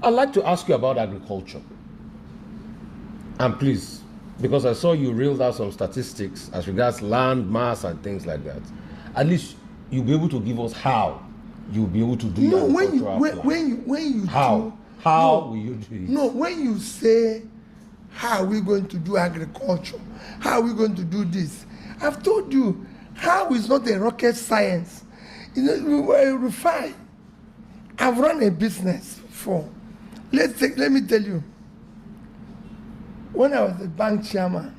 I'd like to ask you about agriculture. And please, because I saw you reeled out some statistics as regards land mass and things like that. At least you'll be able to give us how you'll be able to do No, your when you how will you do it? No, when you say how are we going to do agriculture, how are we going to do this, I've told you how is not a rocket science. You know, we were refined. I've run a business before. Let me tell you. When I was the bank chairman,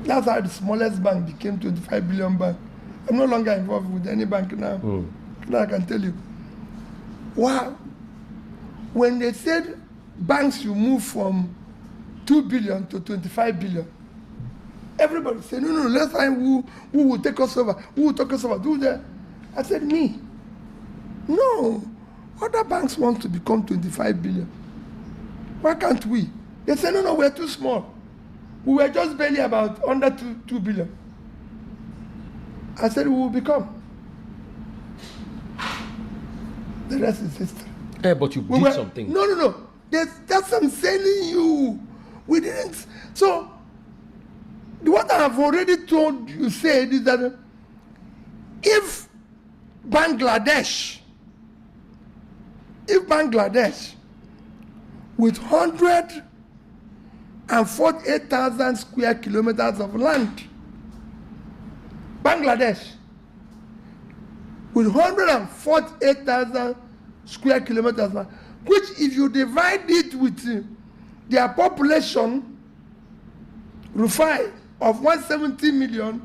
that's how the smallest bank became 25 billion bank. I'm no longer involved with any bank now. Now I can tell you. Wow. When they said banks should move from 2 billion to 25 billion, everybody said, no, let's find who will take us over, who will take us over, do that. I said, me. No. Other banks want to become 25 billion. Why can't we? They said, no, we're too small. We were just barely about under 2 billion. I said, we will become. The rest is history. Yeah, but you did something. No. That's what I'm telling you. We didn't. So, what I have already told you said is that if Bangladesh with 148,000 square kilometers of land, Bangladesh with 148,000 square kilometers, which if you divide it with their population, Rufai, of 170 million,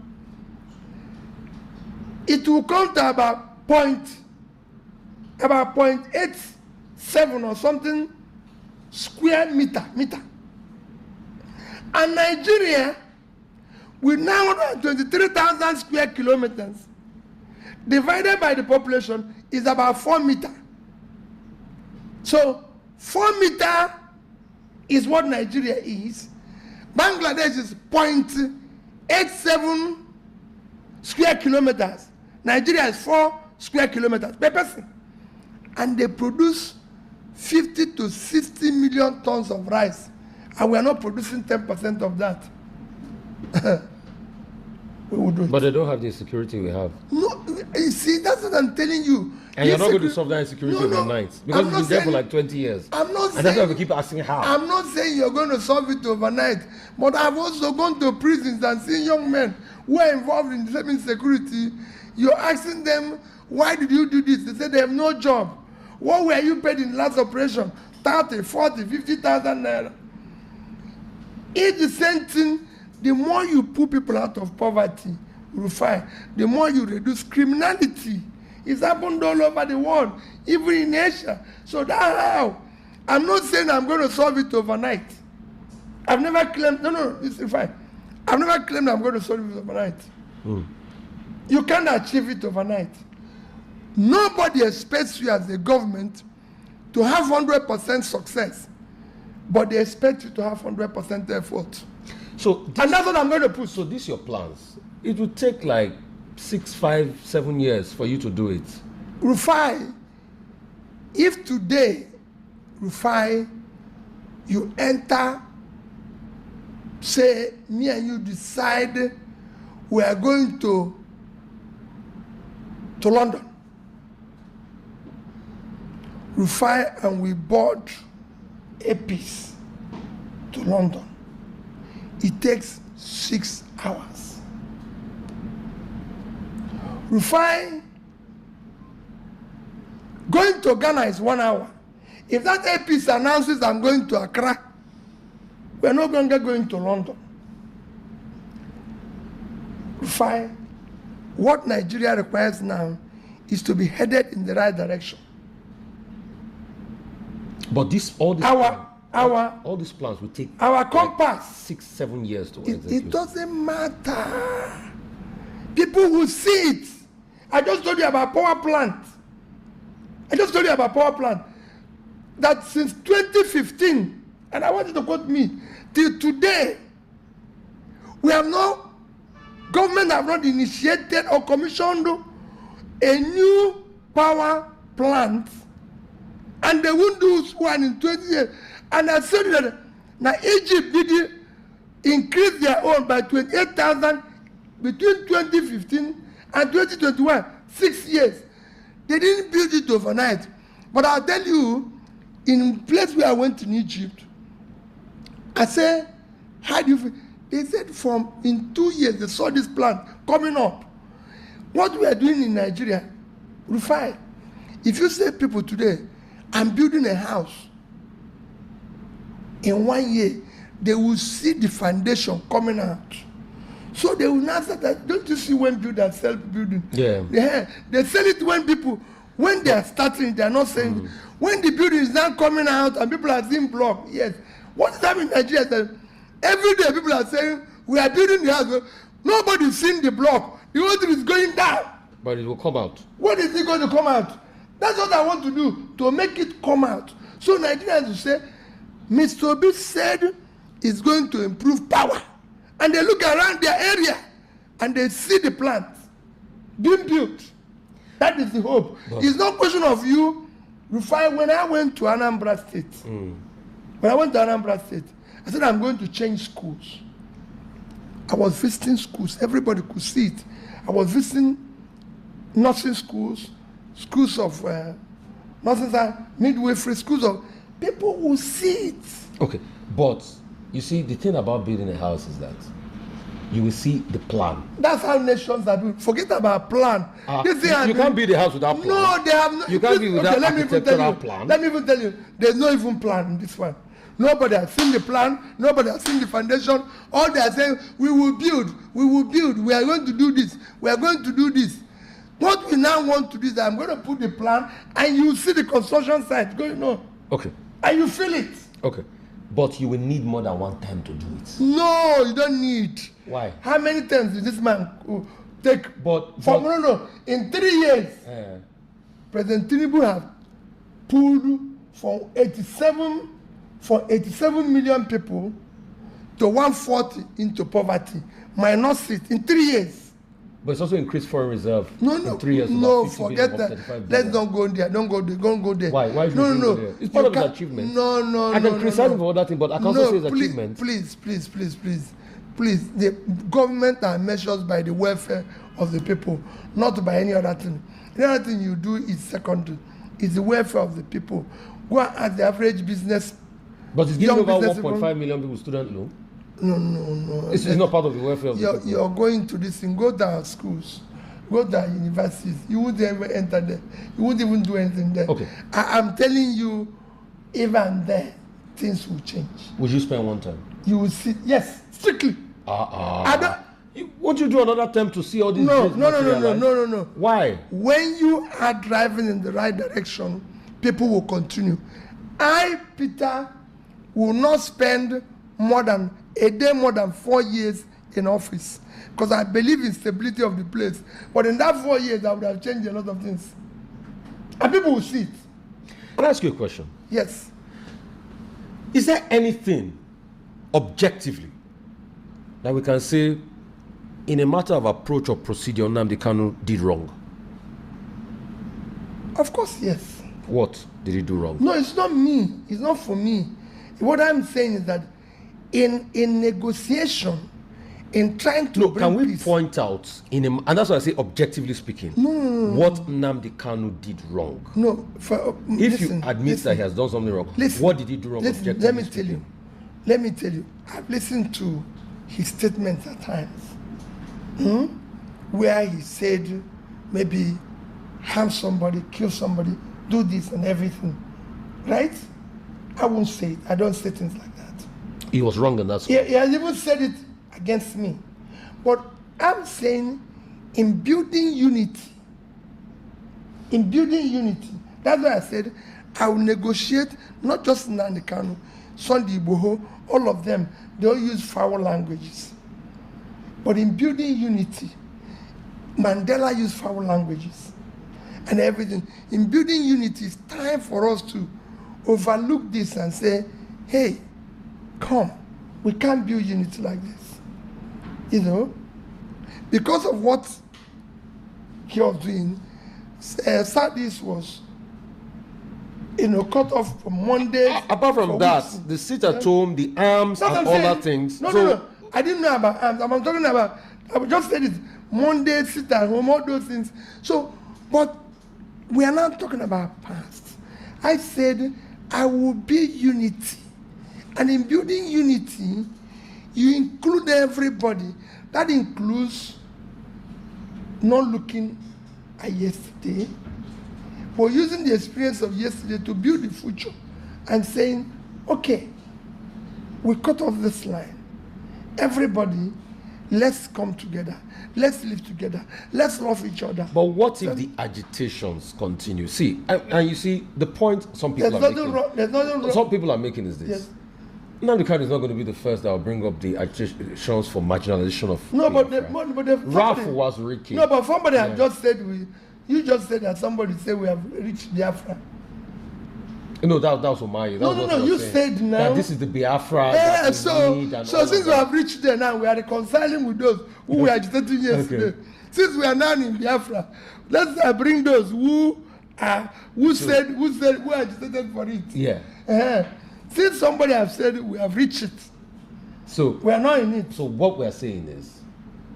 it will come to about 0.87 or something square meter. And Nigeria, with 923,000 square kilometers, divided by the population, is about 4 meters. So 4 meters is what Nigeria is. Bangladesh is 0.87 square kilometers. Nigeria is 4 square kilometers per person. And they produce 50 to 60 million tons of rice. And we are not producing 10% of that. We will do it. But they don't have the security we have. No, you see, that's what I'm telling you. And you're not going to solve that insecurity overnight. Because it's been there for like 20 years. I'm not saying, and that's why we keep asking how. I'm not saying you're going to solve it overnight. But I've also gone to prisons and seen young men who are involved in the same insecurity. You're asking them, why did you do this? They say they have no job. What were you paid in the last operation? 30, 40, 50,000 naira. It's the same thing. The more you put people out of poverty, Rufai, the more you reduce criminality. It's happened all over the world, even in Asia. So that's how. I'm not saying I'm going to solve it overnight. I've never claimed, no, it's Rufai. I've never claimed I'm going to solve it overnight. You can't achieve it overnight. Nobody expects you as a government to have 100% success, but they expect you to have 100% effort. So and that's what I'm going to put. So these are your plans. It would take like 6, 5, 7 years for you to do it. Rufai, if today, Rufai, you enter, say, me and you decide we are going to London. Rufai, and we board a piece to London. It takes 6 hours. Rufai, going to Ghana is 1 hour. If that APC announces I'm going to Accra, we're no longer going to London. Rufai, what Nigeria requires now is to be headed in the right direction. But all these plans will take our compass like 6, 7 years to execute. It doesn't matter. People will see it. I just told you about power plant. That since 2015, and I want you to quote me, till today, government have not initiated or commissioned a new power plant and they won't do one in 20 years. And I said that now Egypt did increase their own by 28,000 between 2015 and 2021, 6 years. They didn't build it overnight. But I'll tell you, in place where I went in Egypt, I said, how do you feel? They said in 2 years, they saw this plant coming up. What we are doing in Nigeria, Rufai, if you say people today, I'm building a house, in 1 year, they will see the foundation coming out. So they will not say that, don't you see when builders sell building? Yeah. They sell it when they are starting, they are not saying, when the building is now coming out and people are seeing block, yes. What is happening in Nigeria is that every day people are saying, we are building the house, nobody is seeing the block. The whole thing is going down. But it will come out. When is it going to come out? That's what I want to do, to make it come out. So Nigerians will say, Mr. Obi said it's going to improve power. And they look around their area and they see the plant being built. That is the hope. But it's not a question of you. Rufai, when I went to Anambra State, I said, I'm going to change schools. I was visiting schools. Everybody could see it. I was visiting nursing schools, schools of nursing, midwifery schools of people will see it. Okay, but you see, the thing about building a house is that you will see the plan. That's how nations are doing. Forget about plan. You can't build a house without plan. No, they have no. You can't build without architectural plan. Let me even tell you, there's no even plan in this one. Nobody has seen the plan. Nobody has seen the foundation. All they are saying, we will build. We are going to do this. We are going to do this. What we now want to do is that I'm going to put the plan and you see the construction site going on. Okay. And you feel it. Okay. But you will need more than one time to do it. No, you don't need. Why? How many times did this man take? No. In 3 years, President Tinubu has pulled from 87 million people to 140 into poverty, minus it in 3 years. But it's also increased foreign reserve. No, in 3 years. No, forget that. Let's not go there. Don't go there. Why? Why? No. There? It's part of his achievement. No. I can criticize him for other things, but I can also say his achievement. Please. The government are measured by the welfare of the people, not by any other thing. Any other thing you do is secondary. It's the welfare of the people. Go and ask the average business. But it's giving over 1.5 million people student loan. No. It's not part of the welfare of the people. You're going to this thing. Go to our schools. Go to our universities. You wouldn't ever enter there. You wouldn't even do anything there. Okay. I'm telling you, even there, things will change. Would you spend one time? You will see. Yes, strictly. Won't you do another time to see all these? No. Why? When you are driving in the right direction, people will continue. Peter, will not spend more than 4 years in office, because I believe in stability of the place. But in that 4 years, I would have changed a lot of things, and people will see it. Can I ask you a question? Yes. Is there anything objectively that we can say in a matter of approach or procedure Nnamdi Kanu did wrong? Of course, yes. What did he do wrong? No, it's not me. It's not for me. What I'm saying is that in negotiation, in trying to bring can we peace, point out and that's why I say objectively speaking, what Nnamdi Kanu did wrong? No, if you admit that he has done something wrong, what did he do wrong? Objectively let me tell you. I've listened to his statements at times, where he said maybe harm somebody, kill somebody, do this and everything, right? I won't say it. I don't say things like that. He was wrong, and that's he has even said it against me. But I'm saying, in building unity, that's why I said I will negotiate, not just Nnamdi Kanu, Sunday Igboho, all of them. They all use foul languages. But in building unity, Mandela used foul languages and everything. In building unity, it's time for us to overlook this and say, hey, come, we can't build unity like this. Because of what he was doing, Southeast was cut off from Mondays. Apart from that, weeks. the sit at home, the arms, That's and what I'm other saying. things. No. I didn't know about arms. I'm talking about. I would just said it. Monday, sit at home, all those things. So, but we are not talking about past. I said I will build unity, and in building unity, you include everybody. That includes not looking at yesterday, but using the experience of yesterday to build the future, and saying, okay, we cut off this line. Everybody, let's come together. Let's live together. Let's love each other. But what if the agitations continue? See, and you see, the point some people There's are nothing making. wrong. There's nothing wrong. Some people are making is this. Yes. Nnamdi Kanu is not going to be the first that will bring up the agitations for marginalization of. No, but Ralph was Ricky. No, but somebody have just said you just said that somebody said we have reached Biafra. No, that was Omaye. No. You said now that this is the Biafra. Yeah, that so we need and since all we of that. have reached there now, we are reconciling with those who were agitating yesterday. Okay. Since we are now in Biafra, let's bring those who agitated for it. Yeah. Since somebody have said we have reached it, So we are not in it. So what we're saying is,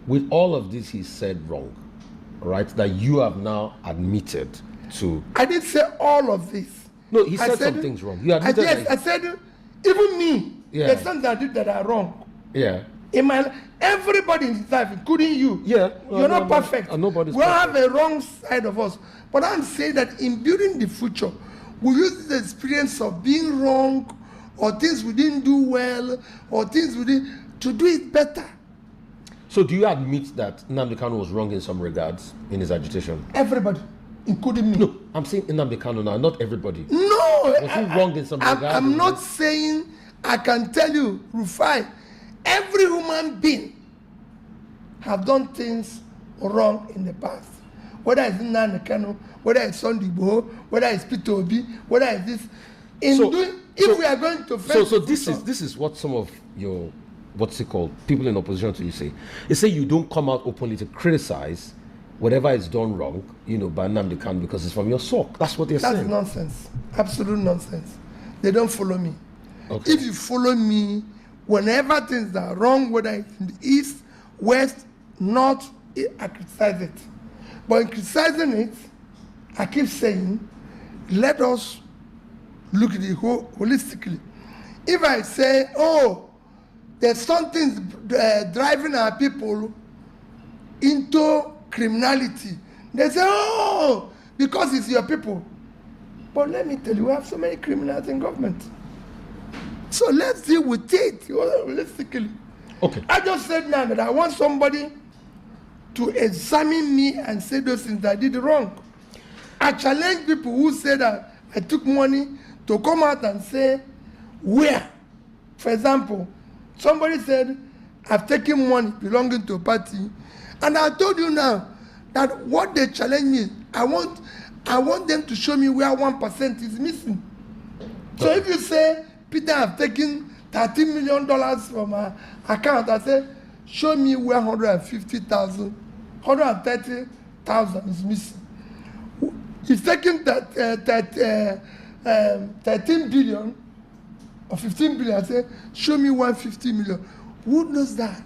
with all of this he said wrong, right? That you have now admitted to. I didn't say all of this. No, he I said some things wrong. You admitted. Yes, I said even me. Yeah. There's something I did that are wrong. Yeah. In my everybody in his life, including you. Yeah. You're not perfect. Nobody's we all have perfect. a wrong side of us. But I'm saying that in building the future, we use the experience of being wrong, or things we didn't do well, or things we did to do it better. So do you admit that Nnamdi Kanu was wrong in some regards in his agitation? Everybody, including me. No, I'm saying Nnamdi Kanu now, not everybody. No. Was he wrong in some regards? I'm not saying, I can tell you, Rufai, every human being have done things wrong in the past. Whether it's Nnamdi Kanu, whether it's Sunday Igboho, whether it's Peter Obi, whether it's this. If we are going to face so this is what some of your, what's it called, people in opposition to you say. They say you don't come out openly to criticize whatever is done wrong, by Nnamdi Kanu because it's from your sock. That's what they're saying. That's nonsense. Absolute nonsense. They don't follow me. Okay. If you follow me, whenever things are wrong, whether it's in the east, west, north, I criticize it. But in criticizing it, I keep saying, let us look at it holistically. If I say, there's something driving our people into criminality, they say, because it's your people. But let me tell you, we have so many criminals in government. So let's deal with it holistically. Okay. I just said now that I want somebody to examine me and say those things that I did wrong. I challenge people who say that I took money to come out and say where. For example, somebody said, I've taken money belonging to a party, and I told you now that what they challenge me, I want them to show me where 1% is missing. So if you say, Peter, I've taken $13 million from my account, I say, show me where 130,000 is missing. He's taking that 13 billion or 15 billion. I say, show me 150 million. Who knows that?